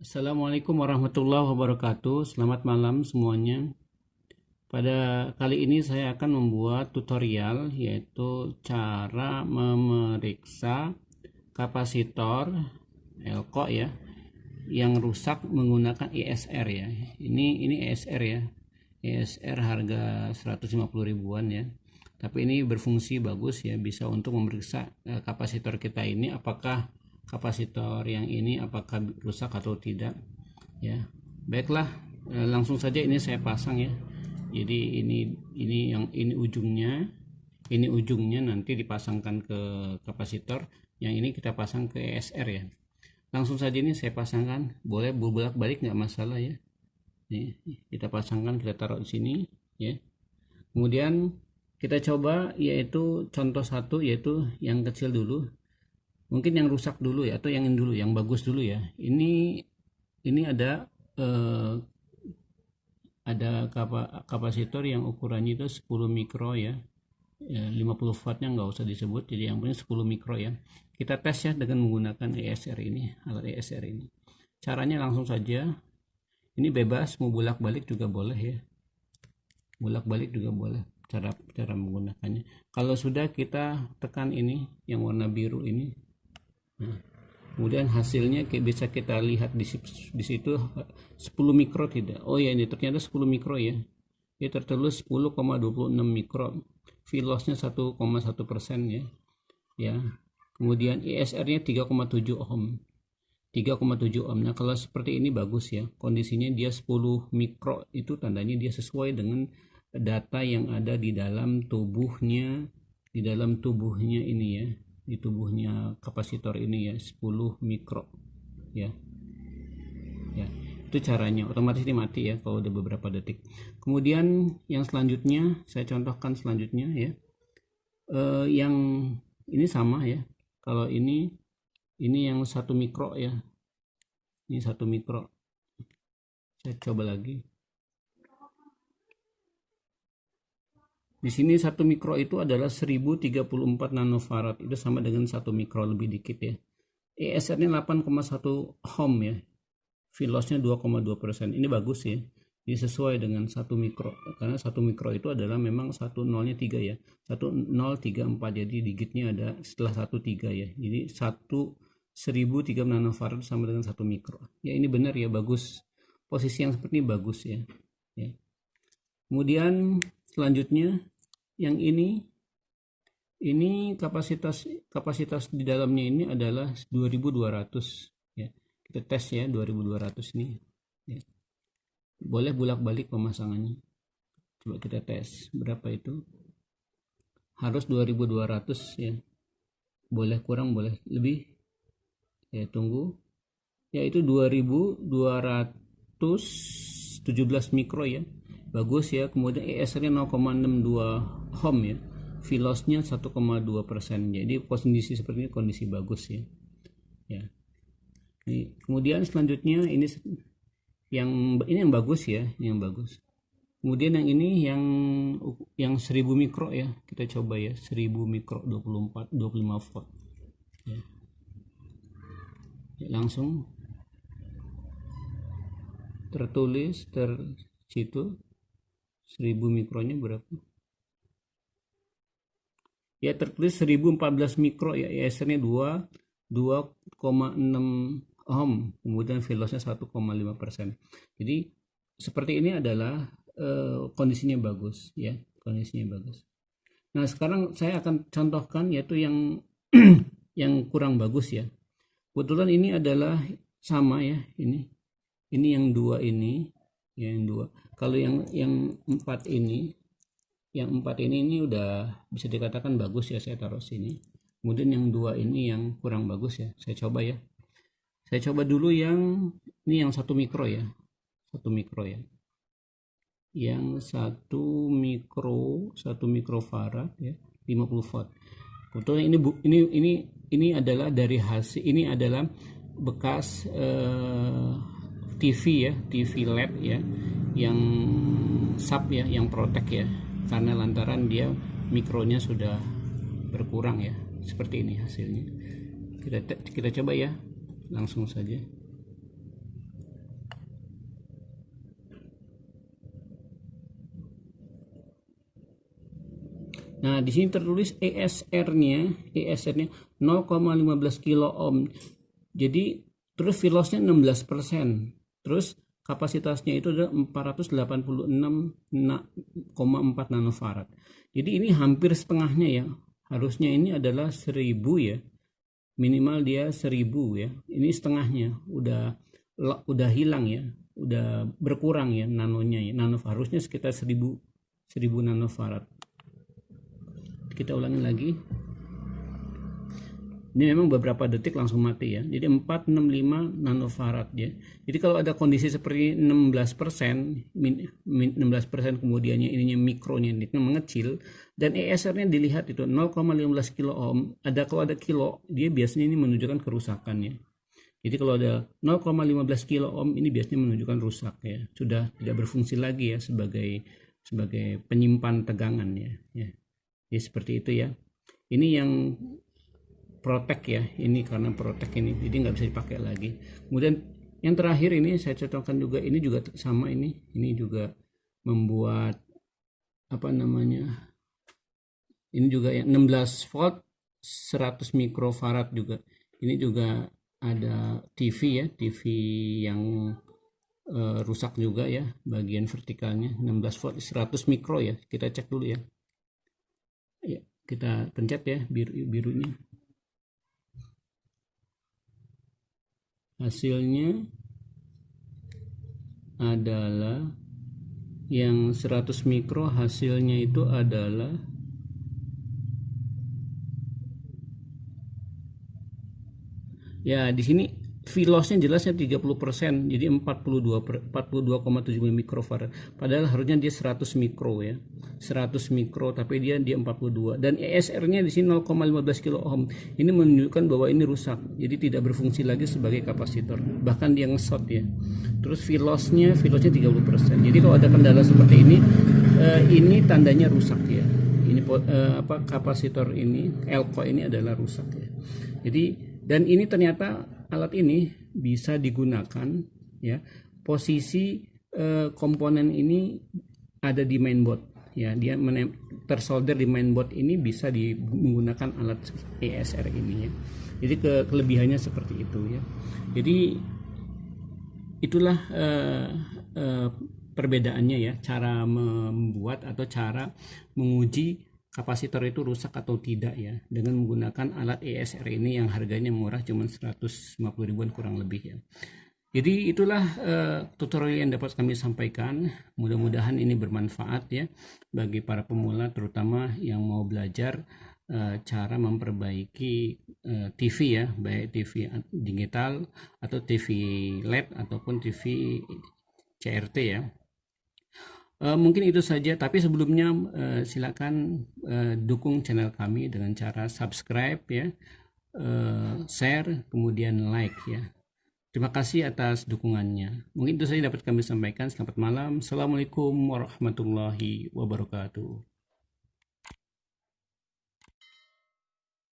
Assalamualaikum warahmatullahi wabarakatuh. Selamat malam semuanya. Pada kali ini saya akan membuat tutorial yaitu cara memeriksa kapasitor elko ya yang rusak menggunakan ESR ya. Ini ESR ya. ESR harga 150 ribuan ya. Tapi ini berfungsi bagus ya, bisa untuk memeriksa kapasitor kita ini apakah kapasitor yang ini apakah rusak atau tidak ya. Baiklah, langsung saja ini saya pasang ya. Jadi ini ujungnya nanti dipasangkan ke kapasitor, yang ini kita pasang ke ESR ya. Langsung saja ini saya pasangkan, boleh bolak-balik nggak masalah ya. Nih, kita pasangkan, kita taruh di sini ya. Kemudian kita coba yaitu contoh satu, yaitu yang kecil dulu. Mungkin yang rusak dulu ya, atau yang ini dulu, yang bagus dulu ya. Ini ada kapasitor yang ukurannya itu 10 mikro ya. 50 wattnya nggak usah disebut, jadi yang penting 10 mikro ya. Kita tes ya dengan menggunakan ESR ini, alat ESR ini. Caranya langsung saja, ini bebas, mau bolak-balik juga boleh ya. Bolak-balik juga boleh cara menggunakannya. Kalau sudah kita tekan ini yang warna biru ini. Nah, kemudian hasilnya bisa kita lihat di situ 10 mikro tidak. Oh ya, ini ternyata 10 mikro ya. Dia tertulis 10,26 mikro. V-loss-nya 1,1% ya. Ya. Kemudian ESR-nya 3,7 ohm. 3,7 ohm. Nah, kalau seperti ini bagus ya. Kondisinya dia 10 mikro, itu tandanya dia sesuai dengan data yang ada di dalam tubuhnya ini ya. Di tubuhnya kapasitor ini ya, 10 mikro ya. Ya, itu caranya. Otomatis ini mati ya kalau udah beberapa detik. Kemudian yang selanjutnya saya contohkan selanjutnya ya. Yang ini sama ya. Kalau ini yang 1 mikro ya. Ini 1 mikro. Saya coba lagi. Di sini 1 mikro itu adalah 1034 nanofarad. Itu sama dengan 1 mikro lebih dikit ya. ESR-nya 8,1 ohm ya. V-loss-nya 2,2%. Ini bagus ya. Ini sesuai dengan 1 mikro. Karena 1 mikro itu adalah memang 1 nolnya 3 ya. 1034, jadi digitnya ada setelah 1 3 ya. Jadi 1003 nanofarad sama dengan 1 mikro. Ya, ini benar ya, bagus. Posisi yang seperti ini bagus ya. Ya. Kemudian selanjutnya yang ini kapasitas di dalamnya ini adalah 2200 ya. Kita tes ya 2200 ini ya. Boleh bolak-balik pemasangannya. Coba kita tes berapa itu. Harus 2200 ya. Boleh kurang, boleh lebih. Ya, tunggu. Ya, itu 2217 mikro ya. Bagus ya. Kemudian ESR-nya 0,62 ohm ya. V-loss-nya 1,2%. Jadi kondisi seperti ini kondisi bagus ya. Ya. Kemudian selanjutnya ini yang bagus ya, yang bagus. Kemudian yang ini yang 1000 mikro ya. Kita coba ya, 1000 mikro 25 volt. Ya. Ya, langsung tertulis situ 1000 mikronya berapa? Ya, tertulis 1014 mikro ya. ESR-nya 2,6 ohm. Kemudian V-loss-nya 1,5%. Jadi seperti ini adalah kondisinya bagus ya, kondisinya bagus. Nah, sekarang saya akan contohkan yaitu yang yang kurang bagus ya. Kebetulan ini adalah sama ya, ini yang dua ini, yang dua. Kalau yang empat ini udah bisa dikatakan bagus ya, saya taruh sini. Kemudian yang dua ini yang kurang bagus ya, saya coba ya. Saya coba dulu yang ini yang 1 mikro ya, 1 mikro ya. Yang 1 mikrofarad ya, 50 watt. Kebetulan ini adalah dari hasil, ini adalah bekas TV ya, TV LED ya, yang sub ya, yang protek ya, karena lantaran dia mikronya sudah berkurang ya. Seperti ini hasilnya. Kita coba ya, langsung saja. Nah, di sini tertulis ESR-nya 0,15 kilo ohm. Jadi terus filosnya 16%. Terus kapasitasnya itu adalah 486,4 nanofarad. Jadi ini hampir setengahnya ya. Harusnya ini adalah 1000 ya. Minimal dia 1000 ya. Ini setengahnya udah hilang ya. Udah berkurang ya nanonya ya. Harusnya sekitar 1000 nanofarad. Kita ulangi lagi. Ini memang beberapa detik langsung mati ya. Jadi 465 nanofarad ya. Jadi kalau ada kondisi seperti 16%, 16% kemudiannya ininya mikronya ini mengecil dan ESR-nya dilihat itu 0,15 kilo ohm. Kalau ada kilo, dia biasanya ini menunjukkan kerusakan ya. Jadi kalau ada 0,15 kilo ohm ini biasanya menunjukkan rusak ya. Sudah tidak berfungsi lagi ya sebagai penyimpan tegangan ya. Jadi seperti itu ya. Ini yang protect ya, ini karena protect ini, jadi nggak bisa dipakai lagi. Kemudian yang terakhir ini saya contohkan juga, ini juga sama ini juga membuat apa namanya, ini juga yang 16 volt 100 mikrofarad juga. Ini juga ada TV ya, TV yang rusak juga ya, bagian vertikalnya 16 volt 100 mikro ya. Kita cek dulu ya. Ya, kita pencet ya birunya. Hasilnya adalah yang 100 mikro, hasilnya itu adalah ya di sini filosnya jelasnya 30%, jadi 42,7 mikrofarad. Padahal harusnya dia 100 mikro ya. 100 mikro tapi dia 42 dan ESR-nya di sini 0,15 kilo ohm. Ini menunjukkan bahwa ini rusak. Jadi tidak berfungsi lagi sebagai kapasitor. Bahkan dia nge-short ya. Terus filosnya 30%. Jadi kalau ada kendala seperti ini tandanya rusak ya. Ini kapasitor ini, elko ini adalah rusak ya. Jadi dan ini ternyata alat ini bisa digunakan ya. Posisi komponen ini ada di mainboard ya, dia tersolder di mainboard ini bisa menggunakan alat ESR ini ya. Jadi kelebihannya seperti itu ya. Jadi itulah perbedaannya ya, cara membuat atau cara menguji kapasitor itu rusak atau tidak ya, dengan menggunakan alat ESR ini yang harganya murah, cuma 150 ribuan kurang lebih ya. Jadi itulah tutorial yang dapat kami sampaikan. Mudah-mudahan ini bermanfaat ya bagi para pemula, terutama yang mau belajar cara memperbaiki TV ya, baik TV digital atau TV LED ataupun TV CRT ya. Mungkin itu saja, tapi sebelumnya silakan dukung channel kami dengan cara subscribe ya, share, kemudian like ya. Terima kasih atas dukungannya. Mungkin itu saja dapat kami sampaikan. Selamat malam. Assalamualaikum warahmatullahi wabarakatuh.